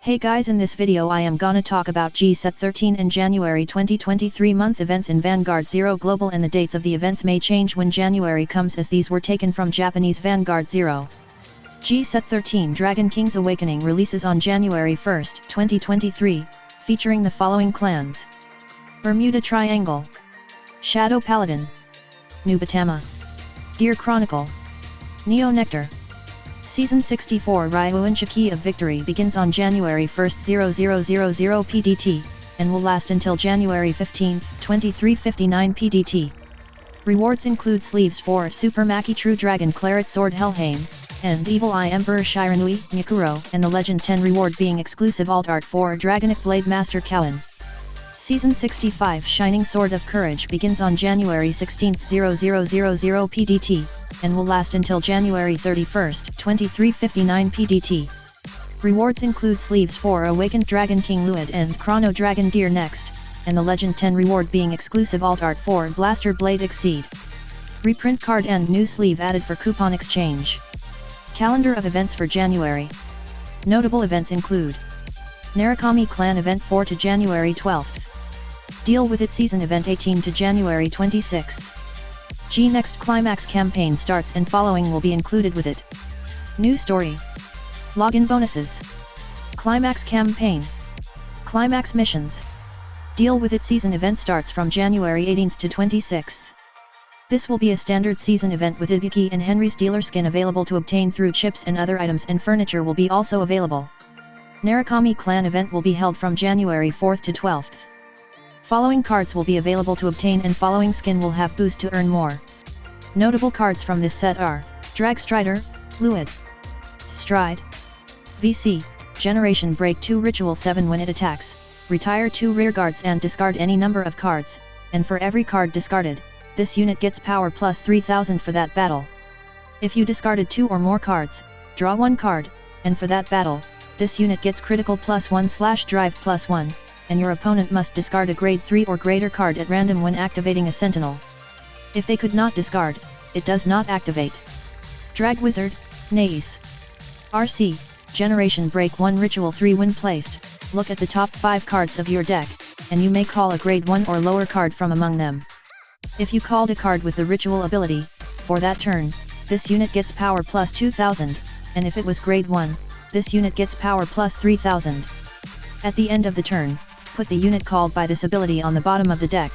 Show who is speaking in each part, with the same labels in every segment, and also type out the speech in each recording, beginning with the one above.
Speaker 1: Hey guys, in this video I am gonna talk about G Set 13 and January 2023 month events in Vanguard Zero Global, and the dates of the events may change when January comes, as these were taken from Japanese Vanguard Zero. G Set 13 Dragon King's Awakening releases on January 1, 2023, featuring the following clans: Bermuda Triangle, Shadow Paladin, Nubatama, Gear Chronicle, Neo Nectar. Season 64 Ryujin Key of Victory begins on January 1, 0000 PDT, and will last until January 15, 2359 PDT. Rewards include sleeves for Super Maki True Dragon Claret Sword Helheim, and Evil Eye Emperor Shiranui Nyakuro, and the Legend 10 reward being exclusive alt art for Dragonic Blade Master Cowan. Season 65 Shining Sword of Courage begins on January 16, 0000 PDT, and will last until January 31, 2359 PDT. Rewards include sleeves for Awakened Dragon King Luid and Chrono Dragon Gear Next, and the Legend 10 reward being exclusive alt art for Blaster Blade Exceed. Reprint card and new sleeve added for coupon exchange. Calendar of events for January. Notable events include Narukami Clan Event 4 to January 12th. Deal with It Season Event 18 to January 26th. G Next Climax campaign starts and following will be included with it. New story. Login bonuses. Climax campaign. Climax missions. Deal with It season event starts from January 18th to 26th. This will be a standard season event with Ibuki and Henry's dealer skin available to obtain through chips, and other items and furniture will be also available. Narukami Clan event will be held from January 4th to 12th. Following cards will be available to obtain, and following skin will have boost to earn more. Notable cards from this set are Drag Strider, Fluid, Stride, VC, Generation Break 2 Ritual 7. When it attacks, retire 2 rearguards and discard any number of cards, and for every card discarded, this unit gets power plus 3000 for that battle. If you discarded 2 or more cards, draw 1 card, and for that battle, this unit gets critical plus 1/drive plus 1. And your opponent must discard a grade 3 or greater card at random when activating a sentinel. If they could not discard, it does not activate. Drag Wizard, Naze. RC, Generation Break 1 Ritual 3. When placed, look at the top 5 cards of your deck, and you may call a grade 1 or lower card from among them. If you called a card with the ritual ability, for that turn, this unit gets power plus 2000, and if it was grade 1, this unit gets power plus 3000. At the end of the turn, put the unit called by this ability on the bottom of the deck.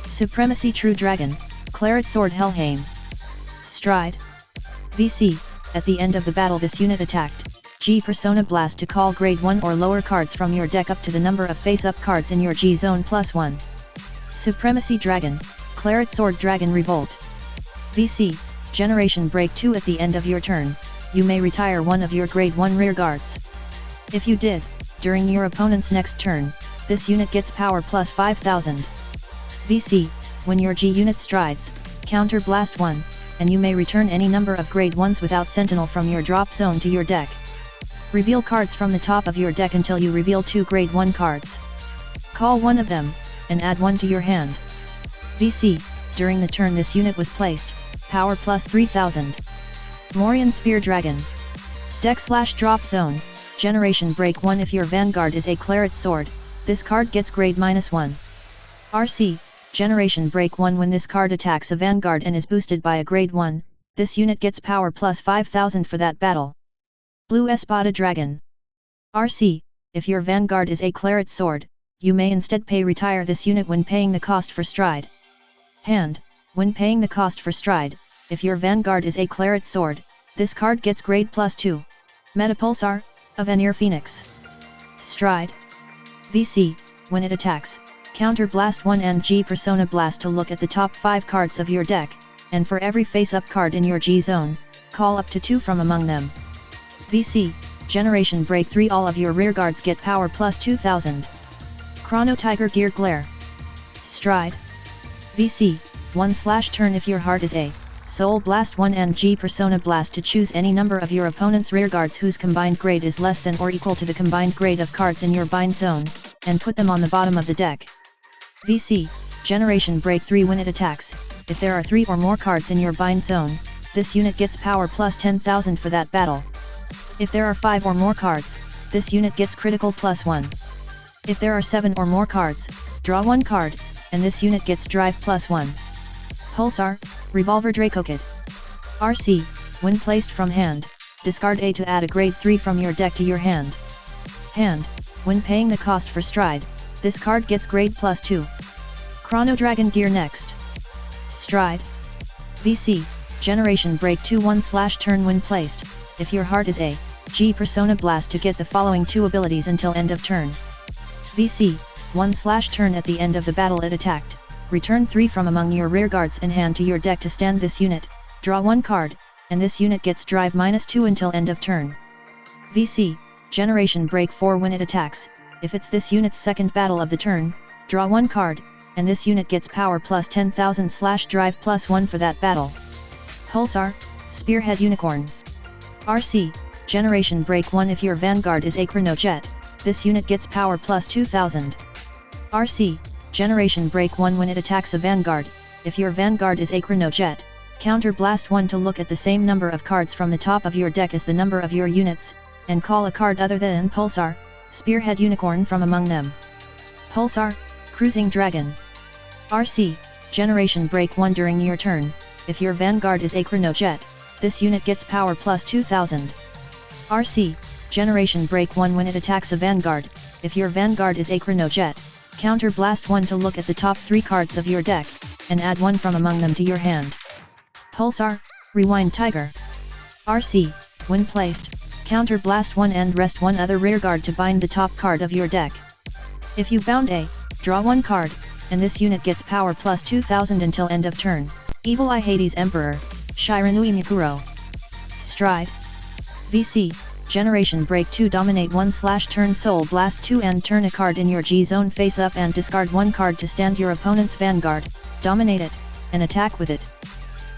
Speaker 1: Supremacy True Dragon, Claret Sword Helheim. Stride. VC, at the end of the battle this unit attacked, G Persona Blast to call grade 1 or lower cards from your deck up to the number of face-up cards in your G zone plus 1. Supremacy Dragon, Claret Sword Dragon Revolt. VC, Generation Break 2. At the end of your turn, you may retire 1 of your grade 1 rearguards. If you did, during your opponent's next turn, this unit gets power plus 5000. VC, when your G unit strides, counter blast 1, and you may return any number of grade 1s without sentinel from your drop zone to your deck. Reveal cards from the top of your deck until you reveal 2 grade 1 cards. Call one of them, and add 1 to your hand. VC, during the turn this unit was placed, power plus 3000. Morian Spear Dragon. Deck/drop zone, Generation Break 1. If your Vanguard is a Claret Sword, this card gets grade -1. RC, Generation Break 1. When this card attacks a Vanguard and is boosted by a grade 1, this unit gets power plus 5000 for that battle. Blue Espada Dragon. RC, if your Vanguard is a Claret Sword, you may instead pay retire this unit when paying the cost for Stride. Hand, when paying the cost for Stride, if your Vanguard is a Claret Sword, this card gets grade +2. Metapulsar, Avenir Phoenix. Stride. VC, when it attacks, counter blast 1 and G Persona Blast to look at the top 5 cards of your deck, and for every face-up card in your G zone, call up to 2 from among them. VC, Generation Break 3. All of your rearguards get power plus 2000. Chrono Tiger Gear Glare. Stride. VC, 1/turn. If your heart is a Soul Blast 1 and G Persona Blast to choose any number of your opponent's rearguards whose combined grade is less than or equal to the combined grade of cards in your bind zone, and put them on the bottom of the deck. VC, Generation Break 3. When it attacks, if there are 3 or more cards in your bind zone, this unit gets power plus 10,000 for that battle. If there are 5 or more cards, this unit gets critical +1. If there are 7 or more cards, draw 1 card, and this unit gets drive +1. Pulsar, Revolver Draco Kid. RC, when placed from hand, discard A to add a grade 3 from your deck to your hand. Hand, when paying the cost for Stride, this card gets grade +2. Chrono Dragon Gear next. Stride. VC, Generation Break 2/1/turn when placed, if your heart is A, G Persona Blast to get the following 2 abilities until end of turn. VC, 1/turn at the end of the battle it attacked, return 3 from among your rearguards in hand to your deck to stand this unit, draw 1 card, and this unit gets drive -2 until end of turn. VC, Generation Break 4 when it attacks, if it's this unit's second battle of the turn, draw 1 card, and this unit gets power plus 10,000/drive +1 for that battle. Pulsar, Spearhead Unicorn. RC, Generation Break 1 if your Vanguard is a Chronojet, this unit gets power plus 2,000. RC, Generation Break 1 when it attacks a Vanguard, if your Vanguard is a Chronojet, counter blast 1 to look at the same number of cards from the top of your deck as the number of your units, and call a card other than Pulsar, Spearhead Unicorn from among them. Pulsar, Cruising Dragon. RC, Generation Break 1 during your turn, if your Vanguard is a Chronojet, this unit gets power plus 2,000. RC, Generation Break 1 when it attacks a Vanguard, if your Vanguard is a Chronojet, counter blast 1 to look at the top 3 cards of your deck, and add 1 from among them to your hand. Pulsar, Rewind Tiger. RC, when placed, counter blast 1 and rest 1 other rearguard to bind the top card of your deck. If you bound A, draw 1 card, and this unit gets power plus 2,000 until end of turn. Evil Eye Hades Emperor, Shiranui Mikuro. Stride. VC, Generation Break 2 dominate 1/turn Soul Blast 2 and turn a card in your G zone face up and discard 1 card to stand your opponent's Vanguard, dominate it, and attack with it.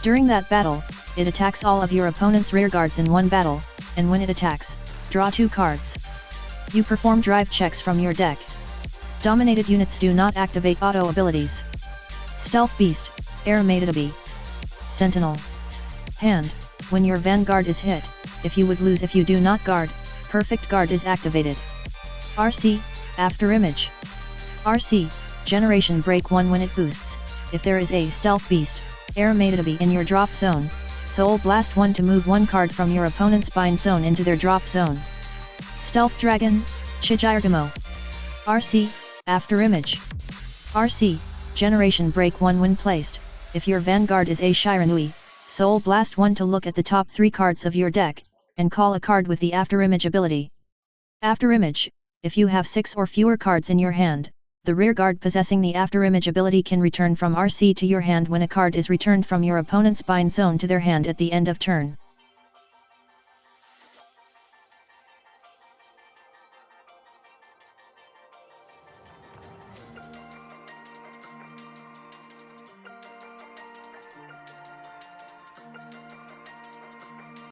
Speaker 1: During that battle, it attacks all of your opponent's rearguards in one battle, and when it attacks, draw 2 cards. You perform drive checks from your deck. Dominated units do not activate auto abilities. Stealth Beast, Aramatabi. Sentinel. Hand, when your Vanguard is hit, if you would lose if you do not guard, Perfect Guard is activated. RC, After Image. RC, Generation Break 1 when it boosts, if there is a Stealth Beast, Aramatabi in your drop zone, Soul Blast 1 to move 1 card from your opponent's bind zone into their drop zone. Stealth Dragon, Chijiragamo. RC, After Image. RC, Generation Break 1 when placed, if your Vanguard is a Shiranui, Soul Blast 1 to look at the top 3 cards of your deck, and call a card with the After Image ability. After Image, if you have 6 or fewer cards in your hand, the rearguard possessing the After Image ability can return from RC to your hand when a card is returned from your opponent's bind zone to their hand at the end of turn.